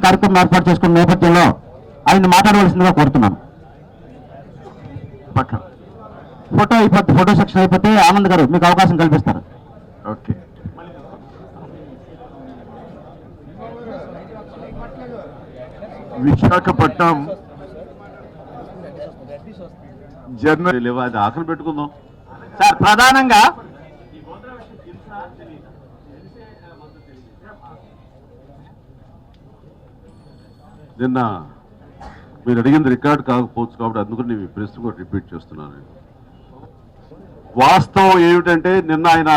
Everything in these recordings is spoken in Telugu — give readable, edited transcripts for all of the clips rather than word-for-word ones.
ఈరోజు కార్యక్రమం ఏర్పాటు చేసుకున్న నేపథ్యంలో ఆయన మాట్లాడవలసిందిగా కోరుతున్నాను. ఫోటో సెక్షన్ అయిపోతే ఆనంద్ గారు మీకు అవకాశం కల్పిస్తారు. ఓకే, విశాఖపట్నం జర్నల్ అది ఆఖరి పెట్టుకుందాం సార్. ప్రధానంగా నిన్న మీరు అడిగింది రికార్డ్ కాకపోవచ్చు కాబట్టి అందుకని నేను ఈ ప్రశ్న కూడా రిపీట్ చేస్తున్నాను. వాస్తవం ఏమిటంటే నిన్న ఆయన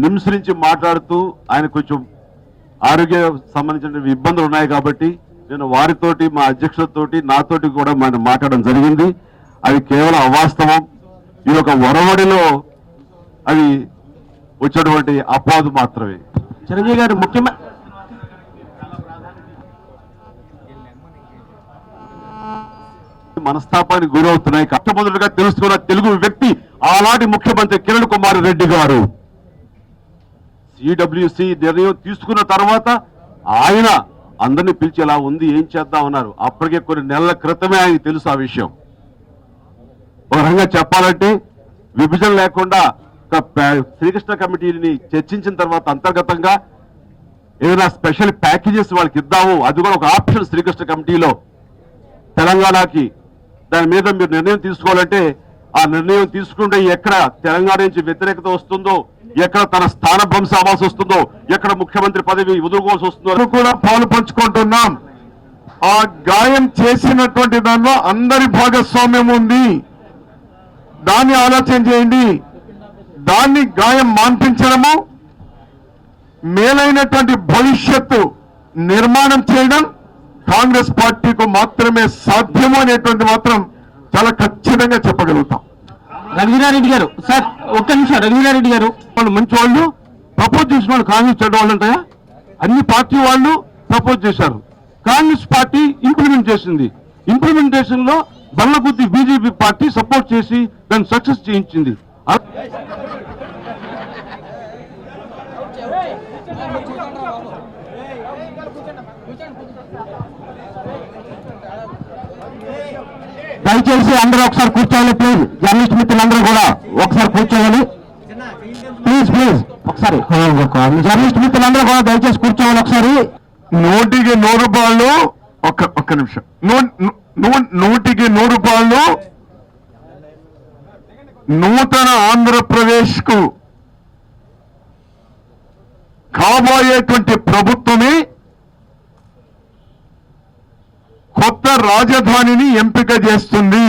నిమ్స్ నుంచి మాట్లాడుతూ ఆయన కొంచెం ఆరోగ్య సంబంధించిన ఇబ్బందులు ఉన్నాయి కాబట్టి నేను వారితోటి మా అధ్యక్షులతోటి నాతోటి కూడా మనం మాట్లాడడం జరిగింది. అవి కేవలం అవాస్తవం. ఈ యొక్క వరవడిలో అవి వచ్చేటువంటి అపవాదు మాత్రమే. చిరంజీవి గారు ముఖ్యమంత్రి మనస్తాపానికి గురవుతున్నాయి. కష్టపదులుగా తెలుసుకున్న తెలుగు వ్యక్తి ఆనాటి ముఖ్యమంత్రి కిరణ్ కుమార్ రెడ్డి గారు సిడబ్ల్యూసి నిర్ణయం తీసుకున్న తర్వాత ఆయన అందరినీ పిలిచి ఎలా ఉంది ఏం చేద్దామన్నారు. అప్పటికే కొన్ని నెలల క్రితమే ఆయనకు తెలుసు ఆ విషయం. ఒక రకంగా చెప్పాలంటే విభజన లేకుండా శ్రీకృష్ణ కమిటీని చర్చించిన తర్వాత అంతర్గతంగా ఏదైనా స్పెషల్ ప్యాకేజెస్ వాళ్ళకి ఇద్దాము, అది కూడా ఒక ఆప్షన్ శ్రీకృష్ణ కమిటీలో తెలంగాణకి. దాని మీద మీరు నిర్ణయం తీసుకోవాలంటే ఆ నిర్ణయం తీసుకుంటే ఎక్కడ తెలంగాణ నుంచి వ్యతిరేకత వస్తుందో, ఎక్కడ తన స్థానభ్రంశ అవ్వాల్సి వస్తుందో, ఎక్కడ ముఖ్యమంత్రి పదవి వదులుకోవాల్సి వస్తుందో కూడా పాలు పంచుకుంటున్నాం. ఆ గాయం చేసినటువంటి దానిలో అందరి భాగస్వామ్యం ఉంది. దాన్ని ఆలోచన చేయండి. దాన్ని గాయం మాన్పించడము, మేలైనటువంటి భవిష్యత్తు నిర్మాణం చేయడం కాంగ్రెస్ పార్టీకు మాత్రమే సాధ్యము అనేటువంటి మాత్రం చాలా ఖచ్చితంగా చెప్పగలుగుతాం. రఘువీరారెడ్డి గారు సార్ ఒక్క నిమిషం. రఘువీరారెడ్డి గారు వాళ్ళు మంచి వాళ్ళు ప్రపోజ్ చేసిన వాళ్ళు కాంగ్రెస్ చెడ్డ వాళ్ళు ఉంటాయా? అన్ని పార్టీ వాళ్ళు ప్రపోజ్ చేశారు, కాంగ్రెస్ పార్టీ ఇంప్లిమెంట్ చేసింది. ఇంప్లిమెంటేషన్ లో బల్లగుద్ది బీజేపీ పార్టీ సపోర్ట్ చేసి దాన్ని సక్సెస్ చేయించింది. దయచేసి అందరూ ఒకసారి కూర్చోవాలి ప్లీజ్. జర్నలిస్ట్ మిత్రులందరూ కూడా ఒకసారి కూర్చోవాలి ప్లీజ్ ప్లీజ్. ఒకసారి జర్నలిస్ట్ మిత్రులందరూ కూడా దయచేసి కూర్చోవాలి ఒకసారి. 100 రూపాయలు ఒక్క నిమిషం. 100 రూపాయలు నూతన ఆంధ్రప్రదేశ్ కు కాబోయేటువంటి ప్రభుత్వమే కొత్త రాజధానిని ఎంపిక చేస్తుంది.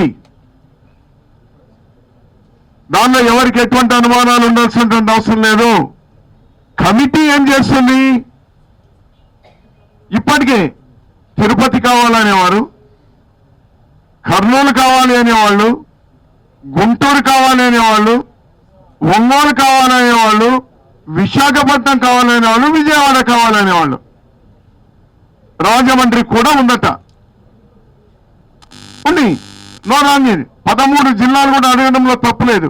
దానిలో ఎవరికి ఎటువంటి అనుమానాలు ఉండాల్సినటువంటి అవసరం లేదు. కమిటీ ఏం చేస్తుంది? ఇప్పటికే తిరుపతి కావాలనేవారు, కర్నూలు కావాలి అనేవాళ్ళు, గుంటూరు కావాలి అనేవాళ్ళు, ఒంగోలు కావాలనేవాళ్ళు, విశాఖపట్నం కావాలనేవాళ్ళు, విజయవాడ కావాలనేవాళ్ళు, రాజమండ్రి కూడా ఉందట. No wrong. 13 జిల్లాలు కూడా అడగడంలో తప్పులేదు.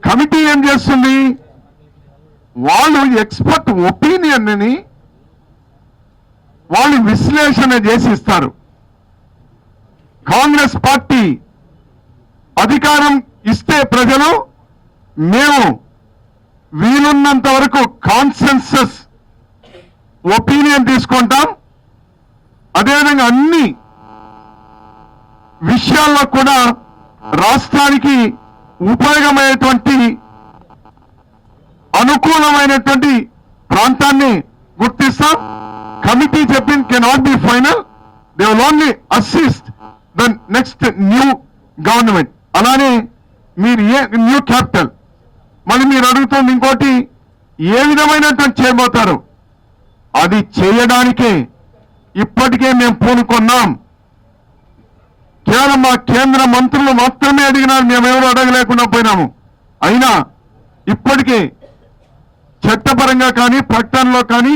కమిటీ ఏం చేస్తుంది? వాళ్ళు ఎక్స్పర్ట్ ఒపీనియన్ ని వాళ్ళు విశ్లేషణ చేసి ఇస్తారు. కాంగ్రెస్ పార్టీ అధికారం ఇస్తే ప్రజలు మేము వీలున్నంత వరకు కాన్సెన్సస్ ఒపీనియన్ తీసుకుంటాం. అదేవిధంగా అన్ని విషయాల్లో కూడా రాష్ట్రానికి ఉపయోగమైనటువంటి అనుకూలమైనటువంటి ప్రాంతాన్ని గుర్తిస్తాం. కమిటీ చెప్పింది cannot be final, they will only assist the next new government. అలానే మీరు న్యూ క్యాపిటల్ మళ్ళీ మీరు అడుగుతుంది ఇంకోటి, ఏ విధమైనటువంటి చేయబోతారు? అది చేయడానికే ఇప్పటికే మేము పూనుకున్నాం. కేవలం మా కేంద్ర మంత్రులు మాత్రమే అడిగినారు, మేమెవరూ అడగలేకుండా పోయినాము. అయినా ఇప్పటికే చట్టపరంగా కానీ ప్రకటనలో కానీ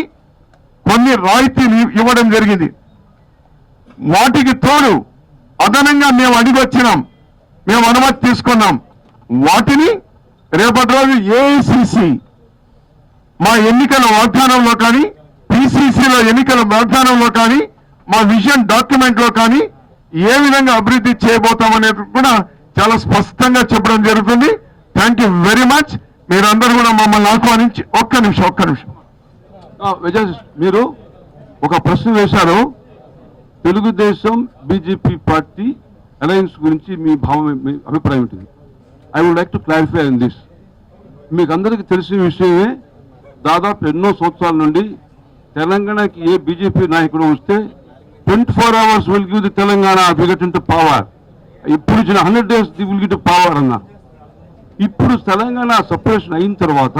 కొన్ని రాయితీలు ఇవ్వడం జరిగింది. వాటికి తోడు అదనంగా మేము అడిగి వచ్చినాం, మేము అనుమతి తీసుకున్నాం. వాటిని రేపటి రోజు ఏఐసిసి మా ఎన్నికల వాగ్దానంలో కానీ పిసిసిలో ఎన్నికల వాగ్దానంలో కానీ మా విజన్ డాక్యుమెంట్ లో కానీ ఏ విధంగా అభివృద్ధి చేయబోతామనేది కూడా చాలా స్పష్టంగా చెప్పడం జరుగుతుంది. Thank you very much. మీరందరూ కూడా మమ్మల్ని ఆహ్వానించి ఒక్క నిమిషం విజయ్ మీరు ఒక ప్రశ్న వేశారు. తెలుగుదేశం బీజేపీ పార్టీ అలయన్స్ గురించి మీ అభిప్రాయం ఉంటుంది. I would like to clarify on this. మీకు అందరికీ తెలిసిన విషయమే, దాదాపు ఎన్నో సంవత్సరాల నుండి తెలంగాణకి ఏ బీజేపీ నాయకుడు వస్తే 24 hours will give the Telangana get into power. ఇప్పుడు ఇచ్చిన 100 days the will give power అన్నారు. ఇప్పుడు తెలంగాణ సపరేషన్ అయిన తర్వాత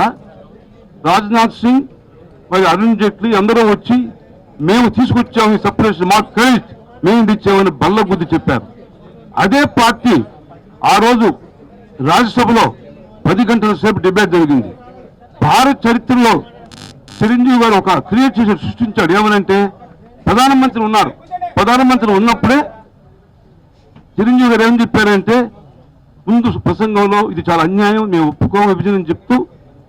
రాజ్నాథ్ సింగ్ మరి అరుణ్ జైట్లీ అందరూ వచ్చి మేము తీసుకొచ్చాము ఈ సపరేషన్, మాకు క్రెడిట్, మేము ఇచ్చామని బల్ల బుద్ధి చెప్పారు. అదే పార్టీ ఆ రోజు రాజ్యసభలో 10 గంటల సేపు డిబేట్ జరిగింది. భారత చరిత్రలో చిరంజీవి గారు ఒక క్రియేట్ చేసి సృష్టించాడు. ఏమనంటే ప్రధానమంత్రి ఉన్నారు, ప్రధానమంత్రి ఉన్నప్పుడే చిరంజీవి గారు ఏం చెప్పారంటే ముందు ప్రసంగంలో ఇది చాలా అన్యాయం, మేము ఒప్పుకోం విభజన చెప్తూ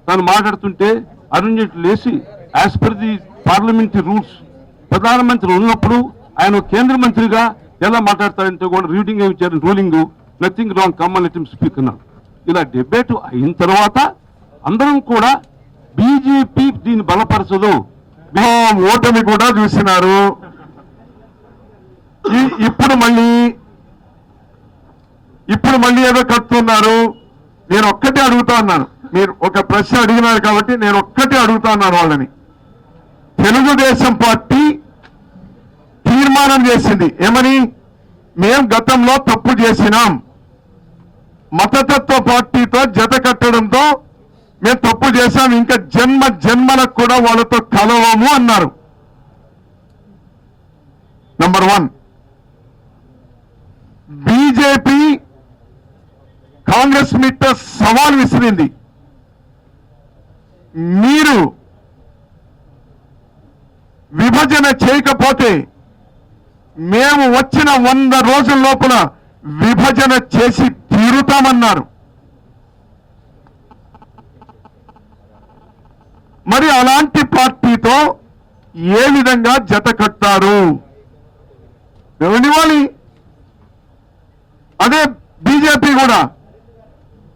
తాను మాట్లాడుతుంటే అరుణ్ జైట్లీ లేసి as per the parliamentary rules ప్రధానమంత్రి ఉన్నప్పుడు ఆయన కేంద్ర మంత్రిగా ఎలా మాట్లాడతారంటే కూడా రీడింగ్ ఏమి ఇచ్చారు, ruling nothing wrong, come let him speak అన్నారు. ఇలా డిబేట్ అయిన తర్వాత అందరం కూడా బీజేపీ దీన్ని బలపరచదు, ఓటమి కూడా చూసినారు. ఇప్పుడు మళ్ళీ ఏదో కడుతున్నారు. నేను ఒక్కటే అడుగుతా ఉన్నాను, మీరు ఒక ప్రశ్న అడిగినారు కాబట్టి నేను ఒక్కటే అడుగుతా ఉన్నాను వాళ్ళని. తెలుగుదేశం పార్టీ తీర్మానం చేసింది ఏమని, మేము గతంలో తప్పు చేసినాం, మతతత్వ పార్టీతో జత కట్టడంతో మేము తప్పు చేశాం, ఇంకా జన్మలకు కూడా వాళ్ళతో కలవము అన్నారు. నంబర్ 1. బీజేపీ కాంగ్రెస్ మిట్ట సవాల్ విసిరింది. మీరు విభజన చేయకపోతే మేము వచ్చిన 100 రోజుల లోపల విభజన చేసి తీరుతామన్నారు. మరి అలాంటి పార్టీతో ఏ విధంగా జత కట్టారు? ఎవరివ్వాలి? అదే బీజేపీ కూడా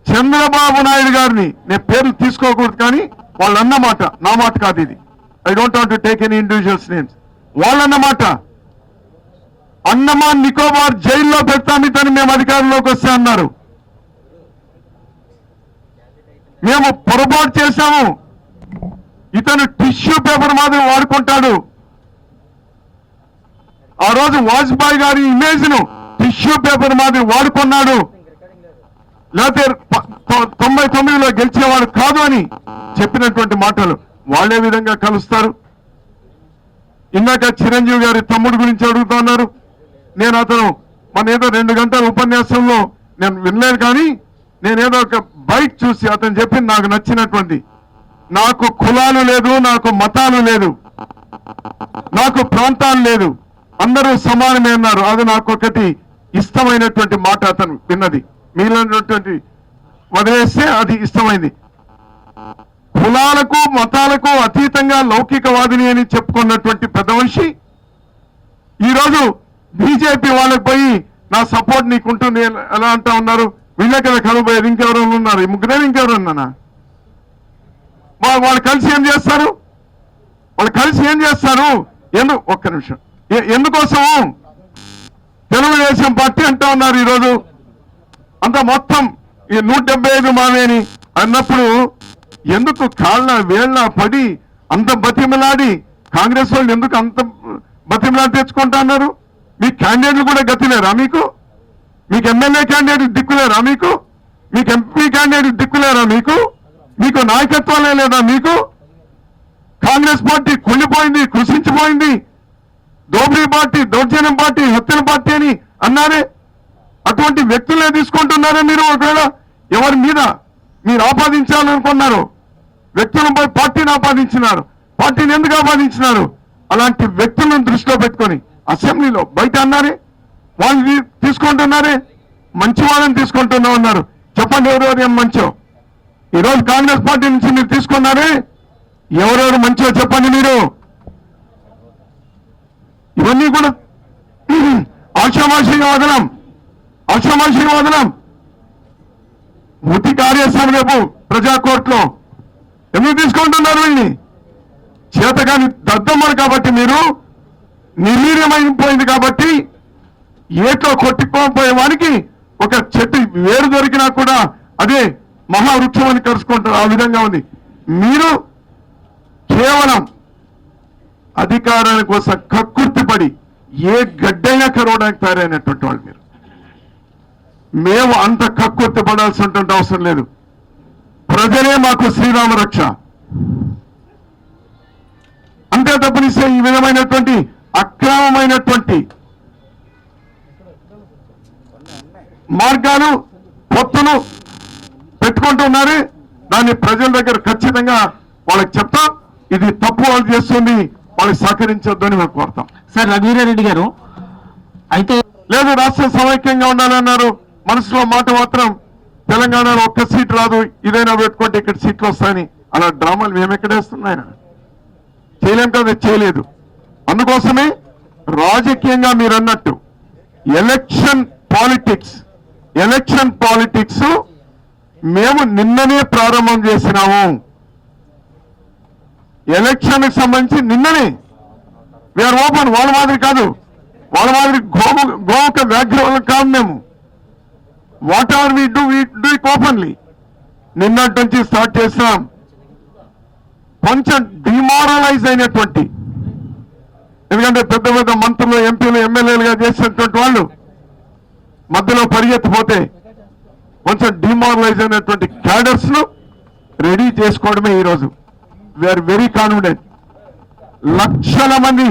చంద్రబాబు నాయుడు గారిని, నేను పేర్లు తీసుకోకూడదు కానీ వాళ్ళన్నమాట, నా మాట కాదు ఇది, I don't want to take any individuals names, వాళ్ళన్నమాట అండమాన్ నికోబార్ జైల్లో పెడతామితని మేము అధికారంలోకి వస్తే అన్నారు. మేము పొరపాటు చేశాము, ఇతను టిష్యూ పేపర్ మాదిరి వాడుకుంటాడు. ఆ రోజు వాజ్పేయి గారి ఇమేజ్ ను టిష్యూ పేపర్ మాదిరి వాడుకున్నాడు, లేకపోతే 99లో గెలిచేవాడు కాదు అని చెప్పినటువంటి మాటలు వాళ్ళే విధంగా కలుస్తారు. ఇందాక చిరంజీవి గారి తమ్ముడు గురించి అడుగుతున్నారు. నేను అతను మన ఏదో 2 గంటల ఉపన్యాసంలో నేను వినలేదు, కానీ నేనేదో ఒక బైట్ చూసి అతను చెప్పింది నాకు నచ్చినటువంటి, నాకు కులాలు లేదు, నాకు మతాలు లేదు, నాకు ప్రాంతాలు లేదు, అందరూ సమానమే అన్నారు. అది నాకు ఒకటి ఇష్టమైనటువంటి మాట అతను విన్నది. మిగిలినటువంటి వదిలేస్తే అది ఇష్టమైంది. కులాలకు మతాలకు అతీతంగా లౌకికవాదిని అని చెప్పుకున్నటువంటి పెద్ద మనిషి ఈరోజు బీజేపీ వాళ్ళకి పోయి నా సపోర్ట్ నీకుంటుంది ఎలా అంటా ఉన్నారు. వీళ్ళే కదా కలవబోయేది, ఇంకెవరైనా ఉన్నారు? ఈ ముగ్గురే, ఇంకెవరన్నా? వాళ్ళు కలిసి ఏం చేస్తారు? ఒక్క నిమిషం, ఎందుకోసం తెలుగుదేశం పార్టీ అంటా ఉన్నారు ఈరోజు అంత మొత్తం ఈ 175 మావేని అన్నప్పుడు ఎందుకు కాళ్ళ వేళ్ళ పడి అంత బతిమలాడి కాంగ్రెస్ వాళ్ళు ఎందుకు అంత బతిమలాడి తెచ్చుకుంటా అన్నారు? మీ క్యాండిడేట్లు కూడా గతిలేరా మీకు? మీకు ఎమ్మెల్యే క్యాండిడేట్ దిక్కులేరా మీకు? మీకు ఎంపీ క్యాండిడేట్ దిక్కులేరా మీకు? మీకు నాయకత్వాలే లేదా మీకు? కాంగ్రెస్ పార్టీ కుళ్ళిపోయింది, కృషించిపోయింది, దోపిడీ పార్టీ, దౌర్జన్యం పార్టీ, హత్యల పార్టీ అని అన్నారే. అటువంటి వ్యక్తులే తీసుకుంటున్నారా మీరు? ఒకవేళ ఎవరి మీద మీరు ఆపాదించాలనుకున్నారు, వ్యక్తులపై పార్టీని ఆపాదించినారు. పార్టీని ఎందుకు ఆపాదించినారు? అలాంటి వ్యక్తులను దృష్టిలో పెట్టుకొని అసెంబ్లీలో బయట అన్నారే, వాళ్ళు తీసుకుంటున్నారే, మంచి వాళ్ళని తీసుకుంటున్నా ఉన్నారు. చెప్పండి ఎవరెవరు ఏం మంచో? ఈరోజు కాంగ్రెస్ పార్టీ నుంచి మీరు తీసుకున్నారే, ఎవరెవరు మంచో చెప్పండి మీరు. ఇవన్నీ కూడా ఆషామాషిగా వదలం. ముట్టి కార్యక్రమం రేపు ప్రజా కోర్టులో ఎందుకు తీసుకుంటున్నారు వీళ్ళని? చేతగాని దద్దమ్మలు కాబట్టి మీరు నిర్వీర్యమైపోయింది కాబట్టి ఏట్లో కొట్టుకోపోయే వానికి ఒక చెట్టు వేరు దొరికినా కూడా అదే మహావృక్షం అని కలుసుకుంటారు. ఆ విధంగా ఉంది. మీరు కేవలం అధికారాని కోసం కక్కుర్తిపడి ఏ గడ్డైనా కరవడానికి తయారైనటువంటి వాళ్ళు మీరు. మేము అంత కక్కుర్తి పడాల్సినటువంటి అవసరం లేదు. ప్రజలే మాకు శ్రీరామ రక్ష. అంతే తప్పనిసే ఈ విధమైనటువంటి అక్రమమైనటువంటి మార్గాలు పొత్తులు పెట్టుకుంటున్నారు. దాన్ని ప్రజల దగ్గర ఖచ్చితంగా వాళ్ళకి చెప్తాం. ఇది తప్పు వాళ్ళు చేస్తుంది, వాళ్ళకి సహకరించొద్దు అని మేము కోరుతాం. సార్ రఘువీరారెడ్డి గారు అయితే లేదు రాష్ట్ర సమైక్యంగా ఉండాలన్నారు. మనసులో మాట మాత్రం తెలంగాణలో ఒక్క సీట్ రాదు, ఇదైనా పెట్టుకుంటే ఇక్కడ సీట్లు వస్తాయని అలా డ్రామాలు మేము ఎక్కడేస్తున్నాయన చేయలేం కదా, చేయలేదు. అందుకోసమే రాజకీయంగా మీరు అన్నట్టు ఎలక్షన్ పాలిటిక్స్ మేము నిన్ననే ప్రారంభం చేసినాము. ఎలక్షన్ కి సంబంధించి నిన్ననే వీఆర్ ఓపెన్. వాళ్ళ మాదిరి కాదు, వాళ్ళ మాదిరి గోముఖ వ్యాఘ్రం కాదు. మేము what ever we do it openly. నిన్నటి నుంచి స్టార్ట్ చేసినాం. కొంచెం డిమారలైజ్ అయినటువంటి, ఎందుకంటే పెద్ద పెద్ద మంత్రులు, ఎంపీలు, ఎమ్మెల్యేలుగా చేసినటువంటి వాళ్ళు మధ్యలో పరిగెత్తిపోతే కొంచెం డిమారలైజ్ అయినటువంటి క్యాడర్స్ ను రెడీ చేసుకోవడమే ఈరోజు. We are very confident. లక్షల మంది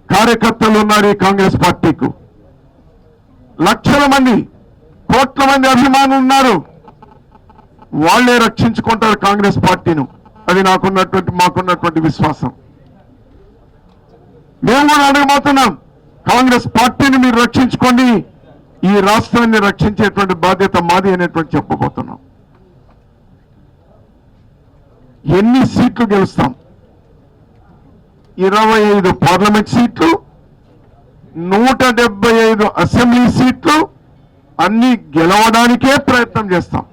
కార్యకర్తలు ఉన్నారు ఈ కాంగ్రెస్ పార్టీకు. లక్షల మంది, కోట్ల మంది అభిమానులు ఉన్నారు. వాళ్లే రక్షించుకుంటారు కాంగ్రెస్ పార్టీను. అది మాకున్నటువంటి విశ్వాసం. మేము కూడా అడగబోతున్నాం, కాంగ్రెస్ పార్టీని మీరు రక్షించుకోండి, ఈ రాష్ట్రాన్ని రక్షించేటువంటి బాధ్యత మాది అనేటువంటి చెప్పబోతున్నాం. ఎన్ని సీట్లు గెలుస్తాం? 25 పార్లమెంట్ సీట్లు, 175 అసెంబ్లీ సీట్లు అన్ని గెలవడానికే ప్రయత్నం చేస్తాం.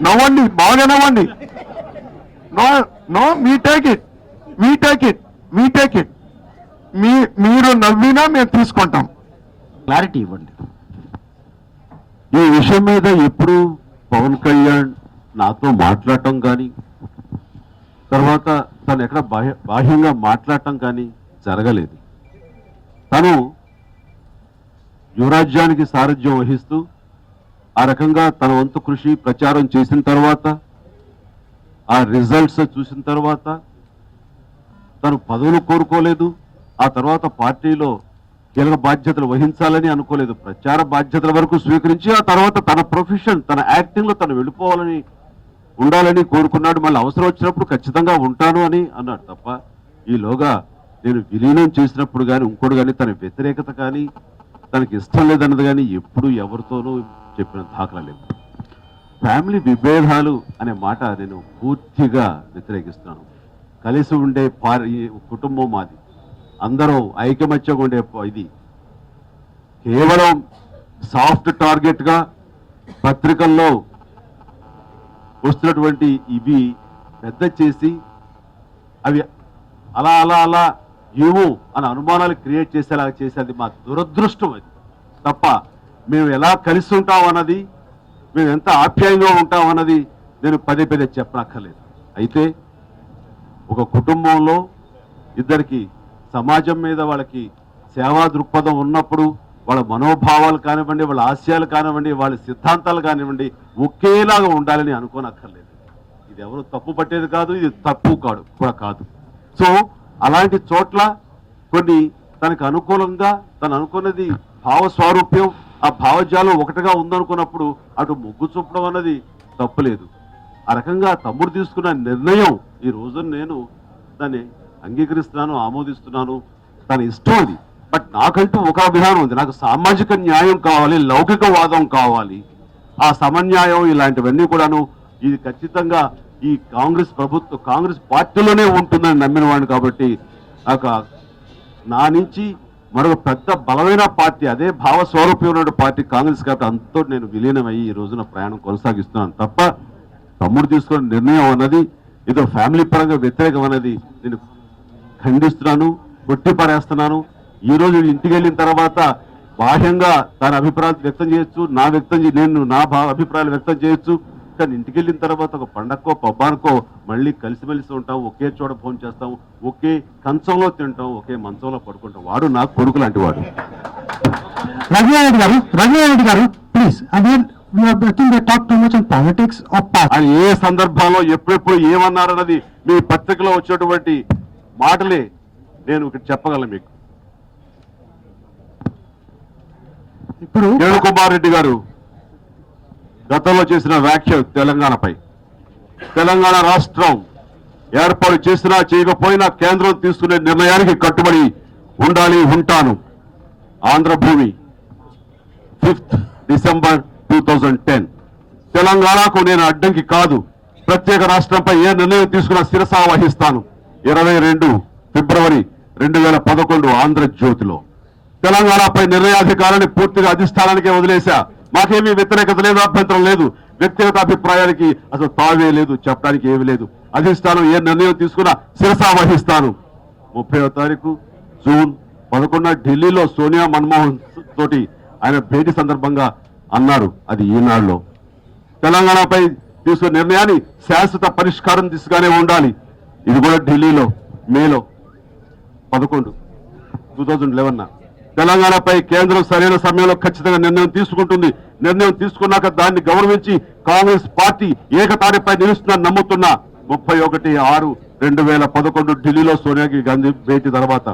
నవ్వండి, బాగా నవ్వండి. No me take it. మీరు నవ్వినా మేము తీసుకుంటాం. క్లారిటీ ఇవ్వండి. ఈ విషయం మీద ఎప్పుడు పవన్ కళ్యాణ్ నాతో మాట్లాడటం కానీ, తర్వాత తను ఎక్కడ బాహ్యంగా మాట్లాడటం కానీ జరగలేదు. తను యువరాజ్యానికి సారథ్యం వహిస్తూ ఆ రకంగా తన వంతు కృషి ప్రచారం చేసిన తర్వాత, ఆ రిజల్ట్స్ చూసిన తర్వాత తను పదవులు కోరుకోలేదు. ఆ తర్వాత పార్టీలో కీలక బాధ్యతలు వహించాలని అనుకోలేదు. ప్రచార బాధ్యతల వరకు స్వీకరించి ఆ తర్వాత తన ప్రొఫెషన్, తన యాక్టింగ్ లో తను వెళ్ళిపోవాలని, ఉండాలని కోరుకున్నాడు. మళ్ళీ అవసరం వచ్చినప్పుడు ఖచ్చితంగా ఉంటాను అని అన్నాడు తప్ప, ఈలోగా నేను విలీనం చేసినప్పుడు కానీ ఇంకోటి కానీ తన వ్యతిరేకత కానీ, తనకి ఇష్టం లేదన్నది కానీ ఎప్పుడు ఎవరితోనూ చెప్పిన దాఖలా లేదు. ఫ్యామిలీ విభేదాలు అనే మాట నేను పూర్తిగా వ్యతిరేకిస్తున్నాను. కలిసి ఉండే కుటుంబం మాది, అందరూ ఐకమత్యంగా ఉండే ఇది కేవలం సాఫ్ట్ టార్గెట్ గా పత్రికల్లో వస్తున్నటువంటి ఇవి పెద్ద చేసి అవి అలా అలా అలా ఏమో అని అనుమానాలు క్రియేట్ చేసేలా చేసేది మా దురదృష్టం. అది తప్ప మేము ఎలా కలిసి ఉంటాం అన్నది, మేము ఎంత ఆప్యాయంగా ఉంటాం అన్నది నేను పదే చెప్పనక్కర్లేదు. అయితే ఒక కుటుంబంలో ఇద్దరికి సమాజం మీద వాళ్ళకి సేవా దృక్పథం ఉన్నప్పుడు వాళ్ళ మనోభావాలు కానివ్వండి, వాళ్ళ ఆశయాలు కానివ్వండి, వాళ్ళ సిద్ధాంతాలు కానివ్వండి ఒకేలాగా ఉండాలని అనుకోనక్కర్లేదు. ఇది ఎవరు తప్పు పట్టేది కాదు, ఇది తప్పు కూడా కాదు. సో అలాంటి చోట్ల కొన్ని తనకు అనుకూలంగా తను అనుకున్నది భావస్వారూప్యం, ఆ భావజాలం ఒకటిగా ఉందనుకున్నప్పుడు అటు మొగ్గు చూపడం అన్నది తప్పులేదు. ఆ రకంగా తమ్ముడు తీసుకున్న నిర్ణయం ఈ రోజు నేను దాన్ని అంగీకరిస్తున్నాను, ఆమోదిస్తున్నాను. తన ఇష్టం అది. బట్ నాకంటూ ఒక విధానం ఉంది. నాకు సామాజిక న్యాయం కావాలి, లౌకికవాదం కావాలి, ఆ సమన్యాయం ఇలాంటివన్నీ కూడాను ఇది ఖచ్చితంగా ఈ కాంగ్రెస్ పార్టీలోనే ఉంటుందని నమ్మిన వాడిని. కాబట్టి నాకు నా నుంచి మరొక పెద్ద బలమైన పార్టీ, అదే భావస్వరూపం ఉన్న పార్టీ కాంగ్రెస్ కాబట్టి అంతో నేను విలీనమయ్యి ఈ రోజున ప్రయాణం కొనసాగిస్తున్నాను తప్ప తమ్ముడు తీసుకున్న నిర్ణయం అన్నది ఏదో ఫ్యామిలీ పరంగా వ్యతిరేకం అన్నది నేను ఖండిస్తున్నాను, కొట్టిపారేస్తున్నాను. ఈ రోజు ఇంటికి వెళ్ళిన తర్వాత బాహ్యంగా తన అభిప్రాయాలు వ్యక్తం చేయొచ్చు, నేను నా అభిప్రాయాలు వ్యక్తం చేయొచ్చు. కానీ ఇంటికి వెళ్ళిన తర్వాత ఒక పండక్కో పబ్బానికో మళ్ళీ కలిసిమెలిసి ఉంటాం, ఒకే చోట ఫోన్ చేస్తాం, ఒకే కంచంలో తింటాం, ఒకే మంచంలో పడుకుంటాం. వాడు నాకు కొడుకు లాంటి వాడు. రఘునాథ్ గారు please, again talk too much on politics of party. ఆయన ఏ సందర్భంలో ఎప్పుడెప్పుడు ఏమన్నారన్నది మీ పత్రికలో వచ్చేటువంటి మాటలే నేను ఇక్కడ చెప్పగలను మీకు. ఇప్పుడు కిరణ్ కుమార్ రెడ్డి గారు గతంలో చేసిన వ్యాఖ్య తెలంగాణపై, తెలంగాణ రాష్ట్రం ఏర్పాటు చేసినా చేయకపోయినా కేంద్రం తీసుకునే నిర్ణయానికి కట్టుబడి ఉండాలి, ఉంటాను. Andhra Bhoomi 5th December 2010. తెలంగాణకు నేను అడ్డంకి కాదు, ప్రత్యేక రాష్ట్రంపై ఏ నిర్ణయం తీసుకున్నా శిరసా వహిస్తాను. 22 ఫిబ్రవరి 2011 ఆంధ్రజ్యోతిలో. తెలంగాణపై నిర్ణయాధికారాన్ని పూర్తిగా అధిష్టానానికే వదిలేశా. మాకేమీ వ్యతిరేకత లేదు, అభ్యంతరం లేదు. వ్యక్తిగత అభిప్రాయానికి అసలు తావే లేదు, చెప్పడానికి ఏమీ లేదు. అధిష్టానం ఏ నిర్ణయం తీసుకున్నా శిరసా వహిస్తాను. 30వ తారీఖు జూన్ 11 ఢిల్లీలో సోనియా మన్మోహన్ తోటి ఆయన భేటీ సందర్భంగా అన్నారు, అది ఈనాడులో. తెలంగాణపై తీసుకున్న నిర్ణయాన్ని శాశ్వత పరిష్కారం దిశగానే ఉండాలి. ఇది కూడా ఢిల్లీలో మేలో 11 2011. తెలంగాణపై కేంద్రం సరైన సమయంలో ఖచ్చితంగా నిర్ణయం తీసుకుంటుంది. నిర్ణయం తీసుకున్నాక దాన్ని గౌరవించి కాంగ్రెస్ పార్టీ ఏకతాటిపై నిలుస్తుందని నమ్ముతున్నా. 31/6/2011 ఢిల్లీలో సోనియా గాంధీ భేటీ తర్వాత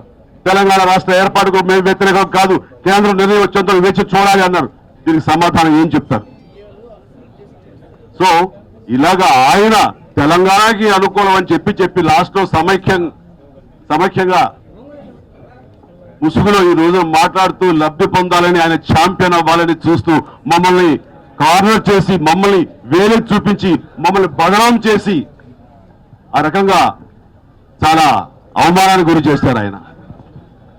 తెలంగాణ రాష్ట్ర ఏర్పాటుకు మేము వ్యతిరేకం కాదు, కేంద్రం నిర్ణయం వచ్చేంత వేచి చూడాలి అన్నారు. దీనికి సమాధానం ఏం చెప్తారు? సో ఇలాగా ఆయన తెలంగాణకి అనుకూలం అని చెప్పి లాస్ట్ లో సమైక్యంగా ముసుగులో ఈ రోజు మాట్లాడుతూ లబ్ధి పొందాలని, ఆయన ఛాంపియన్ అవ్వాలని చూస్తూ మమ్మల్ని కార్నర్ చేసి, మమ్మల్ని వేలే చూపించి, మమ్మల్ని బదనాం చేసి ఆ రకంగా చాలా అవమానానికి గురి చేశారు ఆయన.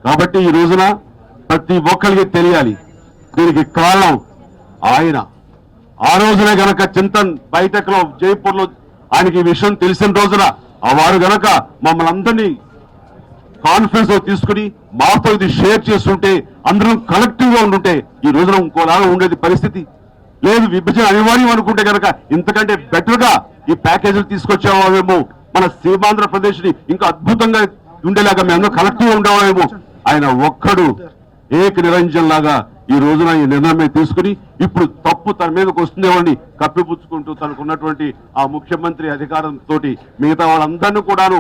కాబట్టి ఈ రోజున ప్రతి ఒక్కరికి తెలియాలి దీనికి కారణం ఆయన. ఆ రోజునే గనక చింతన్ బైటెక్ లో జైపూర్ లో ఆయనకి ఈ విషయం తెలిసిన రోజున వారు గనక మమ్మల్ని అందరినీ కాన్ఫరెన్స్ లో తీసుకుని మాతో ఇది షేర్ చేస్తుంటే, అందరం కలెక్టివ్ గా ఉండుంటే ఈ రోజున ఇంకోలాగా ఉండేది పరిస్థితి లేదు. విభజన అనివార్యం అనుకుంటే కనుక ఇంతకంటే బెటర్ గా ఈ ప్యాకేజీలు తీసుకొచ్చేవామేమో, మన సీమాంధ్రప్రదేశ్ ని ఇంకా అద్భుతంగా ఉండేలాగా మేము కలెక్టివ్ గా ఉండేవామేమో. ఆయన ఒక్కడు ఏక నిరంజన్ లాగా ఈ రోజున ఈ నిర్ణయం తీసుకుని ఇప్పుడు తప్పు తన మీదకి వస్తుందేమని కప్పిపుచ్చుకుంటూ తనకున్నటువంటి ఆ ముఖ్యమంత్రి అధికారంతో మిగతా వాళ్ళందరినీ కూడాను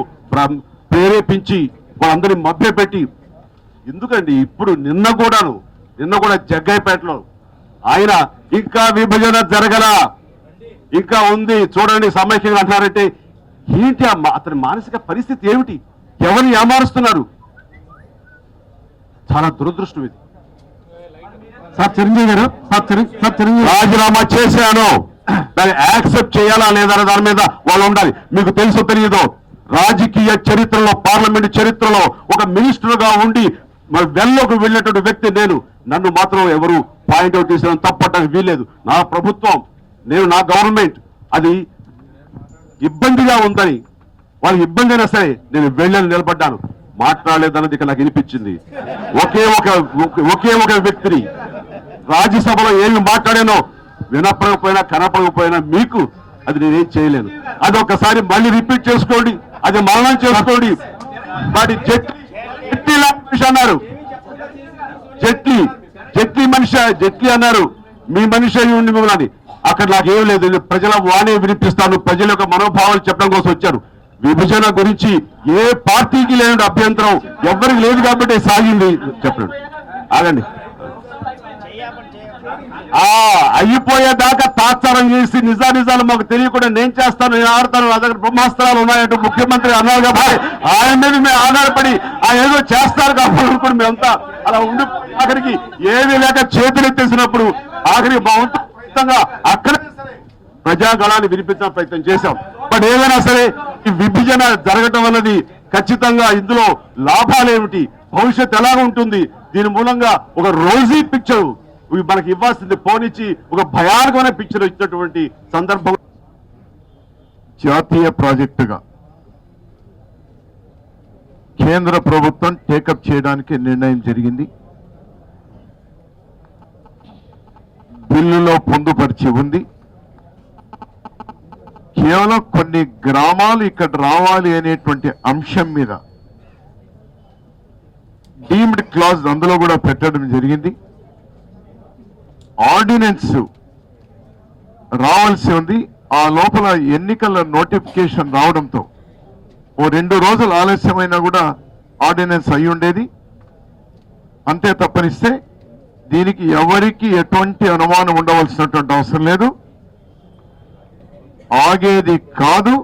ప్రేరేపించి వాళ్ళందరినీ మభ్యపెట్టి, ఎందుకండి ఇప్పుడు నిన్న కూడా జగ్గైపేటలో ఆయన ఇంకా విభజన జరగల, ఇంకా ఉంది చూడండి సమైక్యంగా అంటున్నారంటే ఏంటి? అతని మానసిక పరిస్థితి ఏమిటి? ఎవరిని ఏమారుస్తున్నారు? చాలా దురదృష్టం ఇది. సార్ చిరంజీవి గారు, రాజీనామా చేశాను, దాన్ని యాక్సెప్ట్ చేయాలా లేదా దాని మీద వాళ్ళు ఉండాలి. మీకు తెలుసో తెలియదో, రాజకీయ చరిత్రలో, పార్లమెంట్ చరిత్రలో ఒక మినిస్టర్ గా ఉండి వెల్లోకి వెళ్ళినటువంటి వ్యక్తి నేను. నన్ను మాత్రం ఎవరు పాయింట్అవుట్ చేసిన తప్పట్టడానికి వీల్లేదు. నా ప్రభుత్వం, నా గవర్నమెంట్ అది ఇబ్బందిగా ఉందని, వాళ్ళకి ఇబ్బంది అయినా సరే నేను వెళ్ళని నిలబడ్డాను. మాట్లాడలేదన్నది ఇక్కడ నాకు వినిపించింది. ఒకే ఒక వ్యక్తిని రాజ్యసభలో ఏమి మాట్లాడానో వినపడకపోయినా కనపడకపోయినా మీకు అది నేనేం చేయలేను. అది ఒకసారి మళ్ళీ రిపీట్ చేసుకోండి, అది మననం చేసుకోండి. వాటి జట్లీ మనిషి అన్నారు, జట్లీ అన్నారు, మీ మనిషి అయి ఉండి మిమ్మల్ని. అక్కడ నాకేం లేదు, ప్రజల వాణి వినిపిస్తాను, ప్రజల యొక్క మనోభావాలు చెప్పడం కోసం వచ్చారు. విభజన గురించి ఏ పార్టీకి లేని అభ్యంతరం ఎవరికి లేదు కాబట్టి సాగింది. చెప్పండి, ఆగండి. అయిపోయేదాకా తాత్సారం చేసి నిజాలు మాకు తెలియకుండా నేను చేస్తాను, నేను ఆడతాను, నా దగ్గర బ్రహ్మాస్త్రాలు ఉన్నాయంటూ ముఖ్యమంత్రి అన్నారు కాబట్టి ఆయన మీద మేము ఆధారపడి ఆయన ఏదో చేస్తారు కాబట్టి అనుకోండి మేమంతా అలా ఉండి ఆఖరికి ఏమీ లేక చేతులెత్తేసినప్పుడు ఆఖరికి మా వంతుగా అక్కడ ప్రజాగళాన్ని వినిపించిన ప్రయత్నం చేశాం. బట్ ఏదైనా సరే ఈ విభజన జరగటం అన్నది ఖచ్చితంగా ఇందులో లాభాలేమిటి, భవిష్యత్తు ఎలా ఉంటుంది, దీని మూలంగా ఒక రోజీ పిక్చర్ మనకి ఇవ్వాల్సింది పోనిచ్చి ఒక భయానకమైన పిక్చర్ ఇచ్చినటువంటి సందర్భం. జాతీయ ప్రాజెక్టుగా కేంద్ర ప్రభుత్వం టేకప్ చేయడానికి నిర్ణయం జరిగింది. బిల్లులో పొందుపరిచి ఉంది. కేవలం కొన్ని గ్రామాలు ఇక్కడ రావాలి అనేటువంటి అంశం మీద డీమ్డ్ క్లాజ్ అందులో కూడా పెట్టడం జరిగింది. ఆర్డినెన్స్ రావాల్సి ఉంది. ఆ లోపల ఎన్నికల నోటిఫికేషన్ రావడంతో ఓ 2 రోజులు ఆలస్యమైనా కూడా ఆర్డినెన్స్ అయి ఉండేది. అంతే తప్పనిస్తే దీనికి ఎవరికి ఎటువంటి అనుమానం ఉండవలసినటువంటి అవసరం లేదు. ఆగేది కాదు.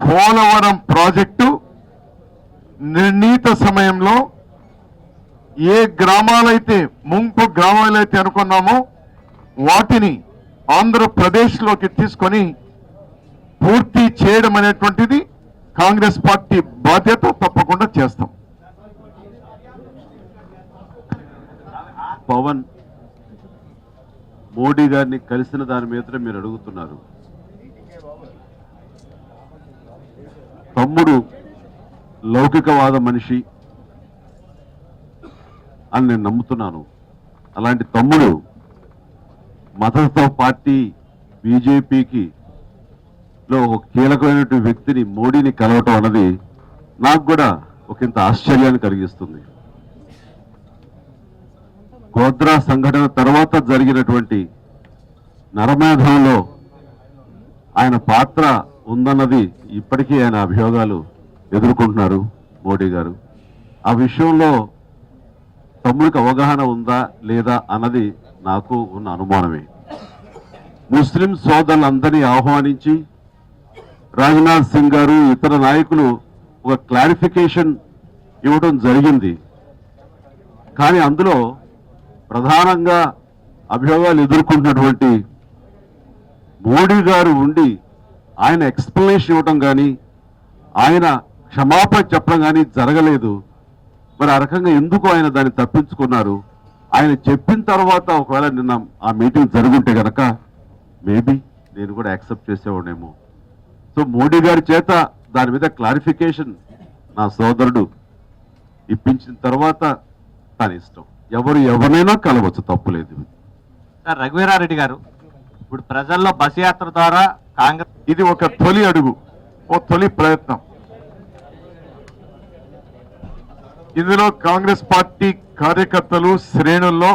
పోలవరం ప్రాజెక్టు నిర్ణీత సమయంలో ఏ గ్రామాలైతే ముంపు గ్రామాలైతే అనుకున్నామో వాటిని ఆంధ్రప్రదేశ్లోకి తీసుకొని పూర్తి చేయడం అనేటువంటిది కాంగ్రెస్ పార్టీ బాధ్యత. తప్పకుండా చేస్తాం. పవన్ మోడీ గారిని కలిసిన దాని మీద మీరు అడుగుతున్నారు. తమ్ముడు లౌకికవాద మనిషి అని నేను నమ్ముతున్నాను. అలాంటి తమ్ముడు మతతత్వ పార్టీ బీజేపీకి లో ఒక కీలకమైనటువంటి వ్యక్తిని మోడీని కలవటం అన్నది నాకు కూడా ఒకంత ఆశ్చర్యాన్ని కలిగిస్తుంది. గోద్రా సంఘటన తర్వాత జరిగినటువంటి నరమేధంలో ఆయన పాత్ర ఉందన్నది ఇప్పటికీ ఆయన అభియోగాలు ఎదుర్కొంటున్నారు మోడీ గారు. ఆ విషయంలో తమ్ముడికి అవగాహన ఉందా లేదా అన్నది నాకు ఉన్న అనుమానమే. ముస్లిం సోదరులందరినీ ఆహ్వానించి రాజ్నాథ్ సింగ్ గారు ఇతర నాయకులు ఒక క్లారిఫికేషన్ ఇవ్వడం జరిగింది. కానీ అందులో ప్రధానంగా అభియోగాలు ఎదుర్కొంటున్నటువంటి మోడీ గారు ఉండి ఆయన ఎక్స్ప్లెనేషన్ ఇవ్వటం కానీ ఆయన క్షమాపణ చెప్పడం కానీ జరగలేదు. మరి ఆ రకంగా ఎందుకు ఆయన దాన్ని తప్పించుకున్నారు? ఆయన చెప్పిన తర్వాత ఒకవేళ నిన్న ఆ మీటింగ్ జరుగుంటే కనుక మేబీ నేను కూడా యాక్సెప్ట్ చేసేవాడేమో. సో మోడీ గారి చేత దాని మీద క్లారిఫికేషన్ నా సోదరుడు ఇప్పించిన తర్వాత తన ఇష్టం. ఎవరినైనా కలవచ్చు, తప్పులేదు. సార్ రఘువీరారెడ్డి గారు, ఇప్పుడు ప్రజల్లో బస్ యాత్ర ద్వారా కాంగ్రెస్ ఇది ఒక తొలి అడుగు, ఓ తొలి ప్రయత్నం. ఇందులో కాంగ్రెస్ పార్టీ కార్యకర్తలు శ్రేణుల్లో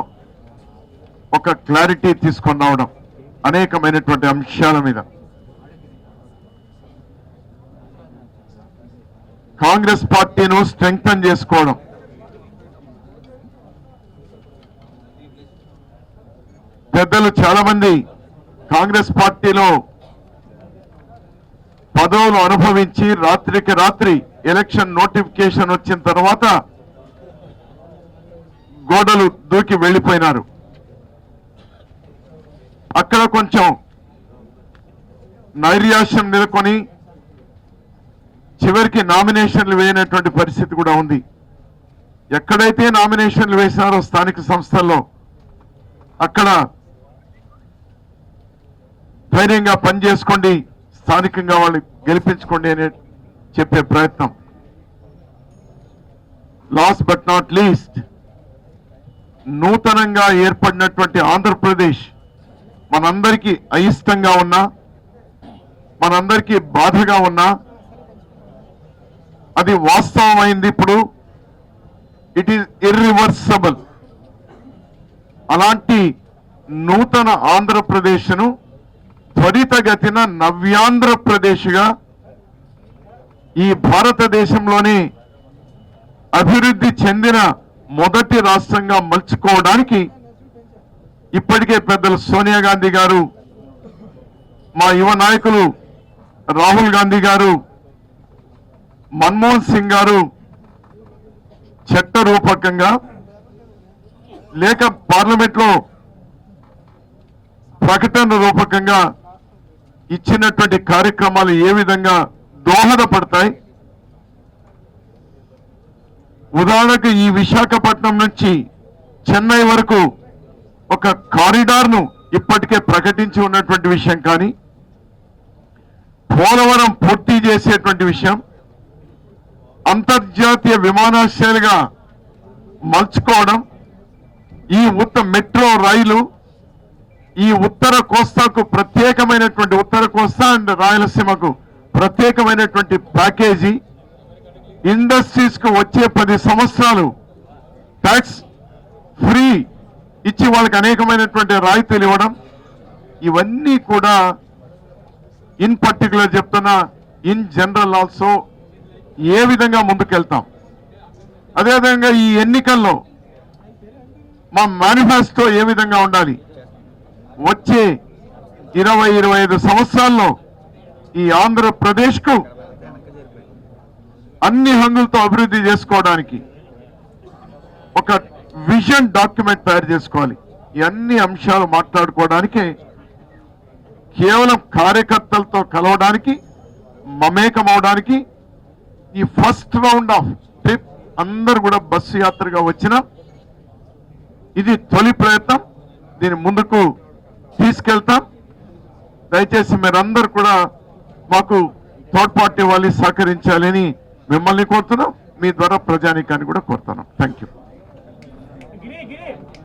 ఒక క్లారిటీ తీసుకొని రావడం అనేకమైనటువంటి అంశాల మీద. కాంగ్రెస్ పార్టీను స్ట్రెంగ్తన్ చేసుకోవడం, పెద్దలు చాలా మంది కాంగ్రెస్ పార్టీలో పదవులు అనుభవించి రాత్రికి రాత్రి ఎలక్షన్ నోటిఫికేషన్ వచ్చిన తర్వాత గోడలు దూకి వెళ్లిపోయినారు. అక్కడ కొంచెం నైరాశ్యం నెలకొని చివరికి నామినేషన్లు వేయనటువంటి పరిస్థితి కూడా ఉంది. ఎక్కడైతే నామినేషన్లు వేసినారో స్థానిక సంస్థల్లో అక్కడ ధైర్యంగా పనిచేసుకోండి, స్థానికంగా వాళ్ళు గెలిపించుకోండి అని చెప్పే ప్రయత్నం. లాస్ట్ బట్ నాట్ లీస్ట్, నూతనంగా ఏర్పడినటువంటి ఆంధ్రప్రదేశ్ మనందరికీ అయిష్టంగా ఉన్నా, మనందరికీ బాధగా ఉన్నా, అది వాస్తవమైంది. ఇప్పుడు ఇట్ ఈస్ ఇర్రివర్సబుల్. అలాంటి నూతన ఆంధ్రప్రదేశ్ను త్వరితగతిన నవ్యాంధ్రప్రదేశ్గా ఈ భారతదేశంలోని అభివృద్ధి చెందిన మొదటి రాష్ట్రంగా మలుచుకోవడానికి ఇప్పటికే పెద్దలు సోనియా గాంధీ గారు, మా యువ నాయకులు రాహుల్ గాంధీ గారు, మన్మోహన్ సింగ్ గారు చట్టరూపకంగా లేక పార్లమెంట్లో ప్రకటన రూపకంగా ఇచ్చినటువంటి కార్యక్రమాలు ఏ విధంగా దోహదపడతాయి, ఉదాహరణకు ఈ విశాఖపట్నం నుంచి చెన్నై వరకు ఒక కారిడార్ను ఇప్పటికే ప్రకటించి ఉన్నటువంటి విషయం కానీ, పోలవరం పూర్తి చేసేటువంటి విషయం, అంతర్జాతీయ విమానాశ్రయాలుగా మలుచుకోవడం, ఈ మెట్రో రైలు ఈ ఉత్తర కోస్తాకు ప్రత్యేకమైనటువంటి, ఉత్తర కోస్తా అండ్ రాయలసీమకు ప్రత్యేకమైనటువంటి ప్యాకేజీ, ఇండస్ట్రీస్ కు వచ్చే 10 సంవత్సరాలు ట్యాక్స్ ఫ్రీ ఇచ్చి వాళ్ళకి అనేకమైనటువంటి రాయితీలు ఇవ్వడం, ఇవన్నీ కూడా ఇన్ పర్టికులర్ చెప్తున్నా, ఇన్ జనరల్ ఆల్సో ఏ విధంగా ముందుకెళ్తాం. అదేవిధంగా ఈ ఎన్నికల్లో మా మేనిఫెస్టో ఏ విధంగా ఉండాలి, వచ్చే 20-25 సంవత్సరాల్లో ఈ ఆంధ్రప్రదేశ్ కు అన్ని హంగులతో అభివృద్ధి చేసుకోవడానికి ఒక విజన్ డాక్యుమెంట్ తయారు చేసుకోవాలి. ఈ అన్ని అంశాలు మాట్లాడుకోవడానికి కేవలం కార్యకర్తలతో కలవడానికి, మమేకమవడానికి ఈ ఫస్ట్ రౌండ్ ఆఫ్ ట్రిప్ అందరూ కూడా బస్సు యాత్రగా వచ్చిన ఇది తొలి ప్రయత్నం. దీని ముందుకు తీసుకెళ్తాం. దయచేసి మీరందరూ కూడా మాకు తోడ్పాటు ఇవ్వాలి, సహకరించాలని మిమ్మల్ని కోరుతున్నాం. మీ ద్వారా ప్రజానీకాన్ని కూడా కోరుతున్నాం. Thank you.